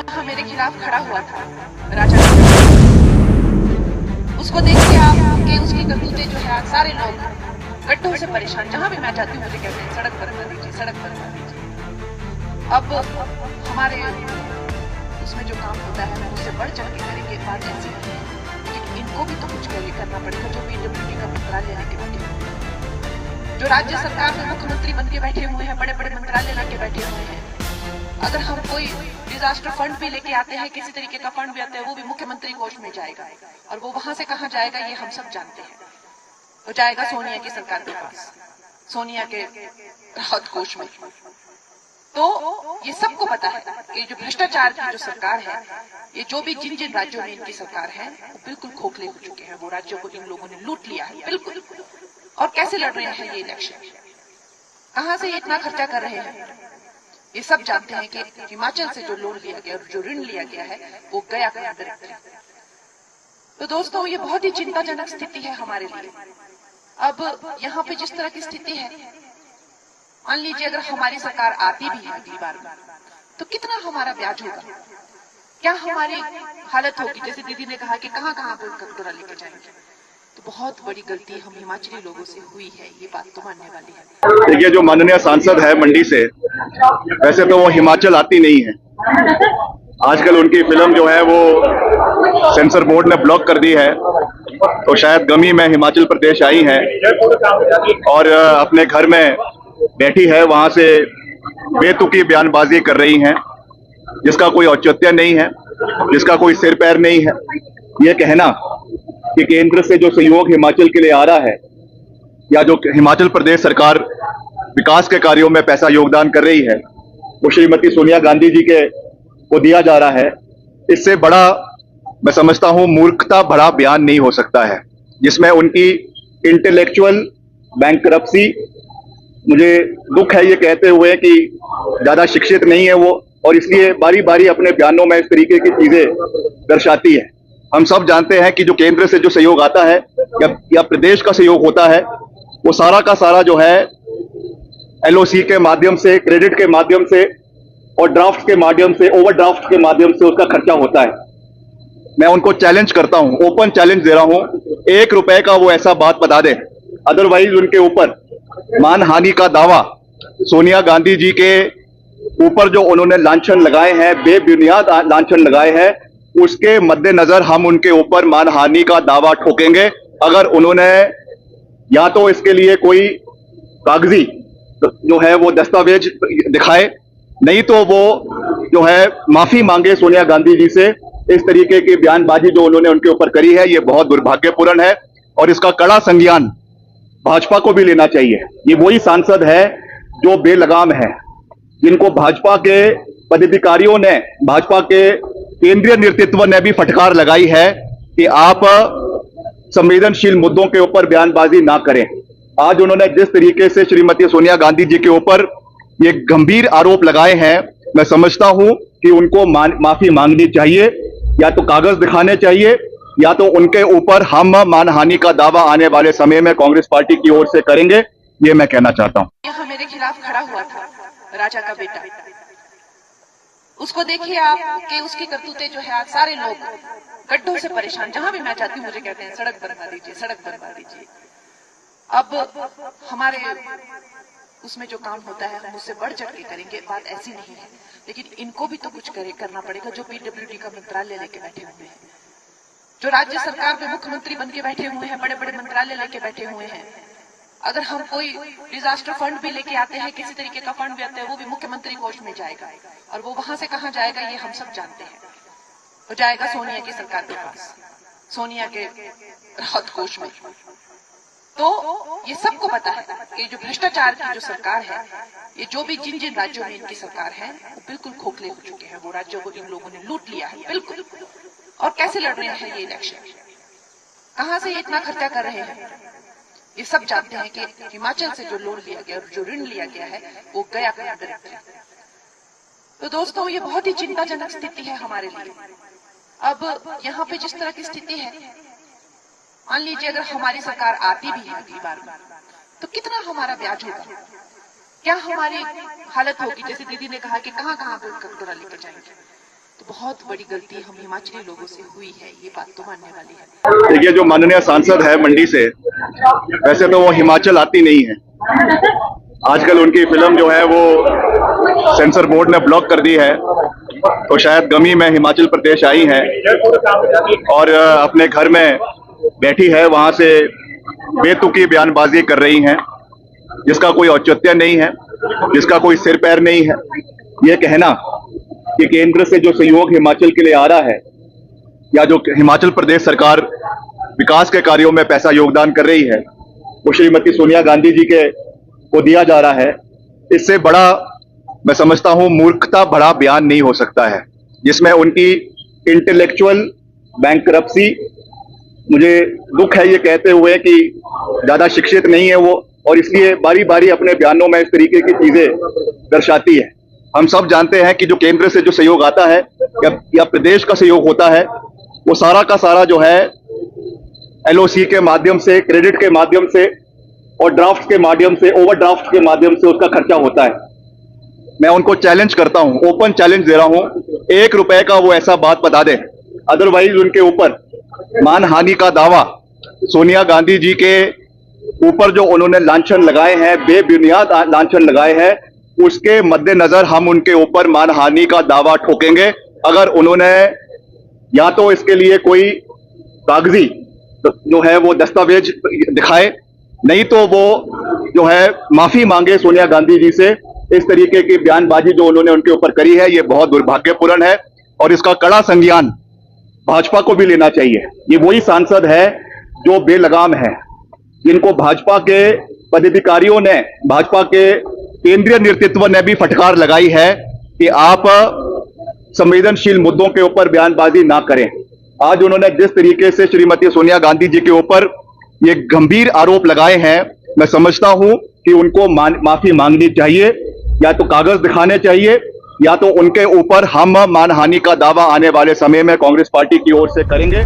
यहाँ मेरे खिलाफ खड़ा हुआ था राजा, उसको देखिए आप कि उसकी करतूतें जो है आज सारे लोग गड्ढों से परेशान, जहां भी मैं जाती हूँ मुझे कहते हैं सड़क बनवा दीजिए, सड़क बनवा दीजिए। अब हमारे उसमें जो काम होता है हम उससे बढ़ चढ़ के करेंगे, बात ऐसी नहीं है, लेकिन इनको भी तो कुछ करना पड़ेगा जो पीडब्ल्यूडी का मंत्रालय लेके बैठे हुए हैं, जो राज्य सरकार में मुख्यमंत्री बन के बैठे हुए हैं, बड़े बड़े मंत्रालय लेके बैठे हुए हैं। अगर हम कोई डिजास्टर फंड भी लेके आते हैं, किसी तरीके का फंड भी आते हैं, वो भी मुख्यमंत्री कोष में जाएगा, और वो वहां से कहां जाएगा ये हम सब जानते हैं। वो जाएगा सोनिया की सरकार के पास, सोनिया के राहत कोष में। तो ये सबको पता है कि जो भ्रष्टाचार की जो सरकार है, ये जो भी जिन जिन राज्यों में इनकी सरकार है वो बिल्कुल खोखले हो चुके हैं। वो राज्यों को इन लोगों ने लूट लिया है बिल्कुल। और कैसे लड़ रहे हैं ये इलेक्शन, कहां से ये इतना खर्चा कर रहे हैं, ये सब जानते हैं कि हिमाचल से जो लोन लिया गया, जो ऋण लिया गया है, वो गया कहां डायरेक्टली। तो दोस्तों ये बहुत ही चिंताजनक स्थिति है हमारे लिए। अब यहाँ पे जिस तरह की स्थिति है, मान लीजिए अगर हमारी सरकार आती भी है अगली बार में, तो कितना हमारा ब्याज होगा, क्या हमारी हालत होगी। जैसे दीदी ने कहा कि कहां कहां पर कटोरा लेके जाएंगे, तो बहुत बड़ी गलती हम हिमाचली लोगों से हुई है, ये बात तो मानने वाली है। देखिए, जो माननीय सांसद है मंडी से, वैसे तो वो हिमाचल आती नहीं है। आजकल उनकी फिल्म जो है वो सेंसर बोर्ड ने ब्लॉक कर दी है, तो शायद गमी में हिमाचल प्रदेश आई हैं और अपने घर में बैठी है, वहां से बेतुकी बयानबाजी कर रही हैं, जिसका कोई औचित्य नहीं है, जिसका कोई सिर पैर नहीं है। ये कहना कि केंद्र से जो सहयोग हिमाचल के लिए आ रहा है, या जो हिमाचल प्रदेश सरकार विकास के कार्यों में पैसा योगदान कर रही है, वो श्रीमती सोनिया गांधी जी के को दिया जा रहा है, इससे बड़ा मैं समझता हूं मूर्खता भरा बयान नहीं हो सकता है, जिसमें उनकी इंटेलेक्चुअल बैंकरप्सी, मुझे दुख है ये कहते हुए कि ज्यादा शिक्षित नहीं है वो, और इसलिए बारी बारी अपने बयानों में इस तरीके की चीजें दर्शाती है। हम सब जानते हैं कि जो केंद्र से जो सहयोग आता है या प्रदेश का सहयोग होता है, वो सारा का सारा जो है एलओसी के माध्यम से, क्रेडिट के माध्यम से और ड्राफ्ट के माध्यम से, ओवरड्राफ्ट के माध्यम से उसका खर्चा होता है। मैं उनको चैलेंज करता हूं, ओपन चैलेंज दे रहा हूं, 1 रुपए का वो ऐसा बात बता दे, अदरवाइज उनके ऊपर मानहानि का दावा, सोनिया गांधी जी के ऊपर जो उन्होंने लांछन लगाए हैं, बेबुनियाद लांछन लगाए हैं, उसके मद्देनजर हम उनके ऊपर मानहानि का दावा ठोकेंगे। अगर उन्होंने या तो इसके लिए कोई कागजी जो है वो दस्तावेज दिखाए, नहीं तो वो जो है माफी मांगे सोनिया गांधी जी से। इस तरीके की बयानबाजी जो उन्होंने उनके ऊपर करी है, ये बहुत दुर्भाग्यपूर्ण है और इसका कड़ा संज्ञान भाजपा को भी लेना चाहिए। ये वही सांसद है जो बेलगाम है, जिनको भाजपा के पदाधिकारियों ने, भाजपा के केंद्रीय नेतृत्व ने भी फटकार लगाई है कि आप संवेदनशील मुद्दों के ऊपर बयानबाजी ना करें। आज उन्होंने जिस तरीके से श्रीमती सोनिया गांधी जी के ऊपर ये गंभीर आरोप लगाए हैं, मैं समझता हूं कि उनको माफी मांगनी चाहिए, या तो कागज दिखाने चाहिए, या तो उनके ऊपर हम मानहानि का दावा आने वाले समय में कांग्रेस पार्टी की ओर से करेंगे। ये मैं कहना चाहता हूं। यहाँ मेरे खिलाफ खड़ा हुआ था राजा का बेटा, उसको देखिए आप कि उसकी करतूतें जो है आज सारे लोग गड्ढों से परेशान, जहां भी मैं जाती हूँ मुझे कहते हैं सड़क बनवा दीजिए, सड़क बनवा दीजिए। अब हमारे उसमें जो काम होता है हम उससे बढ़ चढ़ के करेंगे, बात ऐसी नहीं है, लेकिन इनको भी तो कुछ करना पड़ेगा जो पीडब्ल्यूडी का मंत्रालय लेके बैठे हुए हैं, जो राज्य सरकार में मुख्यमंत्री बन के बैठे हुए हैं, बड़े बड़े मंत्रालय लेके बैठे हुए हैं। अगर हम कोई डिजास्टर फंड भी लेके आते हैं, किसी तरीके का फंड भी आते हैं, वो भी मुख्यमंत्री कोष में जाएगा, और वो वहां से कहां जाएगा ये हम सब जानते हैं। वो जाएगा सोनिया की सरकार के पास, सोनिया के राहत कोष में। तो ये सबको पता है कि जो भ्रष्टाचार की जो सरकार है, ये जो भी जिन जिन राज्यों में इनकी सरकार है, वो बिल्कुल खोखले हो चुके हैं। वो राज्यों को इन लोगों ने लूट लिया है बिल्कुल। और कैसे लड़ रहे हैं ये इलेक्शन, कहां से ये इतना खर्चा कर रहे हैं, ये सब जानते हैं कि हिमाचल से जो लोन लिया गया, जो ऋण लिया गया है, वो गया कहां डायरेक्टली। तो दोस्तों ये बहुत ही चिंताजनक स्थिति है हमारे लिए। अब यहाँ पे जिस तरह की स्थिति है, मान लीजिए अगर हमारी सरकार आती भी है अगली बार में, तो कितना हमारा ब्याज होगा, क्या हमारी हालत होगी। जैसे दीदी ने कहा कि कहां कहां पर कटोरा लेके जाएंगे, तो बहुत बड़ी गलती हम हिमाचली लोगों से हुई है, ये बात तो मानने वाली है। देखिए, जो माननीय सांसद है मंडी से, वैसे तो वो हिमाचल आती नहीं है। आजकल उनकी फिल्म जो है वो सेंसर बोर्ड ने ब्लॉक कर दी है, तो शायद गमी में हिमाचल प्रदेश आई हैं और अपने घर में बैठी है, वहां से बेतुकी बयानबाजी कर रही हैं, जिसका कोई औचित्य नहीं है, जिसका कोई सिर पैर नहीं है। ये कहना कि केंद्र से जो सहयोग हिमाचल के लिए आ रहा है या जो हिमाचल प्रदेश सरकार विकास के कार्यों में पैसा योगदान कर रही है, वो श्रीमती सोनिया गांधी जी के को दिया जा रहा है, इससे बड़ा मैं समझता हूं मूर्खता बड़ा बयान नहीं हो सकता है, जिसमें उनकी इंटेलेक्चुअल बैंकरप्सी, मुझे दुख है ये कहते हुए कि ज्यादा शिक्षित नहीं है वो, और इसलिए बारी बारी अपने बयानों में इस तरीके की चीजें दर्शाती है। हम सब जानते हैं कि जो केंद्र से जो सहयोग आता है या प्रदेश का सहयोग होता है, वो सारा का सारा जो है एलओसी के माध्यम से, क्रेडिट के माध्यम से और ड्राफ्ट के माध्यम से, ओवरड्राफ्ट के माध्यम से उसका खर्चा होता है। मैं उनको चैलेंज करता हूं, ओपन चैलेंज दे रहा हूं, 1 रुपए का वो ऐसा बात बता दे, अदरवाइज उनके ऊपर मानहानि का दावा सोनिया गांधी जी के ऊपर जो उन्होंने लांछन लगाए हैं, बेबुनियाद लांछन लगाए हैं, उसके मद्देनजर हम उनके ऊपर मानहानि का दावा ठोकेंगे। अगर उन्होंने या तो इसके लिए कोई कागजी जो है वो दस्तावेज दिखाए, नहीं तो वो जो है माफी मांगे सोनिया गांधी जी से। इस तरीके की बयानबाजी जो उन्होंने उनके ऊपर करी है, ये बहुत दुर्भाग्यपूर्ण है और इसका कड़ा संज्ञान भाजपा को भी लेना चाहिए। ये वही सांसद है जो बेलगाम है, जिनको भाजपा के पदाधिकारियों ने, भाजपा के केंद्रीय नेतृत्व ने भी फटकार लगाई है कि आप संवेदनशील मुद्दों के ऊपर बयानबाजी ना करें। आज उन्होंने जिस तरीके से श्रीमती सोनिया गांधी जी के ऊपर ये गंभीर आरोप लगाए हैं, मैं समझता हूं कि उनको माफी मांगनी चाहिए, या तो कागज दिखाने चाहिए या तो उनके ऊपर हम मानहानि का दावा आने वाले समय में कांग्रेस पार्टी की ओर से करेंगे।